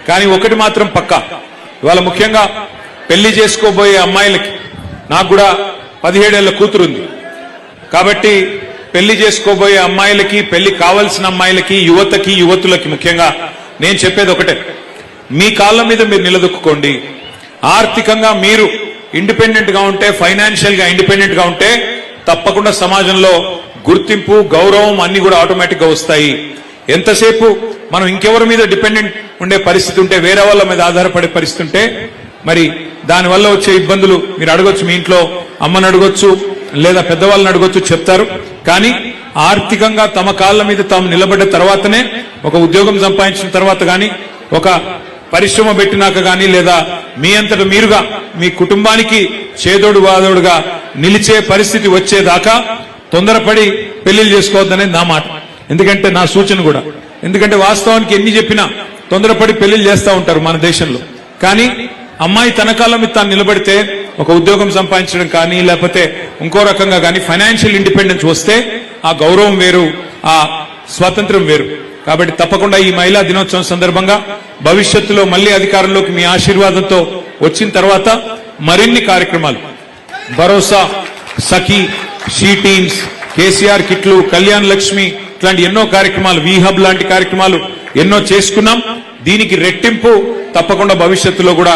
కానీ ఒకటి మాత్రం పక్కా, ఇవాళ ముఖ్యంగా పెళ్లి చేసుకోబోయే అమ్మాయిలకి, నాకు కూడా 17 ఏళ్ల కూతురుంది కాబట్టి పెళ్లి చేసుకోబోయే అమ్మాయిలకి, పెళ్లి కావాల్సిన అమ్మాయిలకి, యువతకి, యువతులకి ముఖ్యంగా నేను చెప్పేది ఒకటే, మీ కాళ్ళ మీద మీరు నిలదొక్కుకోండి. ఆర్థికంగా మీరు ఇండిపెండెంట్ గా ఉంటే, ఫైనాన్షియల్ గా ఇండిపెండెంట్ గా ఉంటే తప్పకుండా సమాజంలో గుర్తింపు, గౌరవం అన్ని కూడా ఆటోమేటిక్ గా వస్తాయి. ఎంతసేపు మనం ఇంకెవరి మీద డిపెండెంట్ ఉండే పరిస్థితి ఉంటే, వేరే వాళ్ళ మీద ఆధారపడే పరిస్థితి ఉంటే, మరి దానివల్ల వచ్చే ఇబ్బందులు మీరు అడగొచ్చు, మీ ఇంట్లో అమ్మని అడగొచ్చు లేదా పెద్దవాళ్ళని అడగొచ్చు, చెప్తారు. కానీ ఆర్థికంగా తమ కాళ్ళ మీద తాము నిలబడ్డ తర్వాతనే, ఒక ఉద్యోగం సంపాదించిన తర్వాత గాని, ఒక పరిశ్రమ పెట్టినాక గాని, లేదా మీ అంతట మీరుగా మీ కుటుంబానికి చేదోడు వాదోడుగా నిలిచే పరిస్థితి వచ్చేదాకా తొందరపడి పెళ్లిళ్ళు చేసుకోవద్దనేది నా మాట. ఎందుకంటే నా సూచన కూడా, ఎందుకంటే వాస్తవానికి ఎన్ని చెప్పినా తొందరపడి పెళ్లిళ్ళు చేస్తూ ఉంటారు మన దేశంలో. కానీ అమ్మాయి తన కాళ్ళ మీద తాను నిలబడితే, ఒక ఉద్యోగం సంపాదించడం కానీ, లేకపోతే ఇంకో రకంగా కానీ ఫైనాన్షియల్ ఇండిపెండెన్స్ వస్తే ఆ గౌరవం వేరు, ఆ స్వాతంత్ర్యం వేరు. కాబట్టి తప్పకుండా ఈ మహిళా దినోత్సవం సందర్భంగా భవిష్యత్తులో మళ్లీ అధికారంలోకి మీ ఆశీర్వాదంతో వచ్చిన తర్వాత మరిన్ని కార్యక్రమాలు, భరోసా, సఖీ, షీ టీమ్స్, కేసీఆర్ కిట్లు, కళ్యాణ్ లక్ష్మి ఇట్లాంటి ఎన్నో కార్యక్రమాలు, వీహబ్ లాంటి కార్యక్రమాలు ఎన్నో చేసుకున్నాం. దీనికి రెట్టింపు తప్పకుండా భవిష్యత్తులో కూడా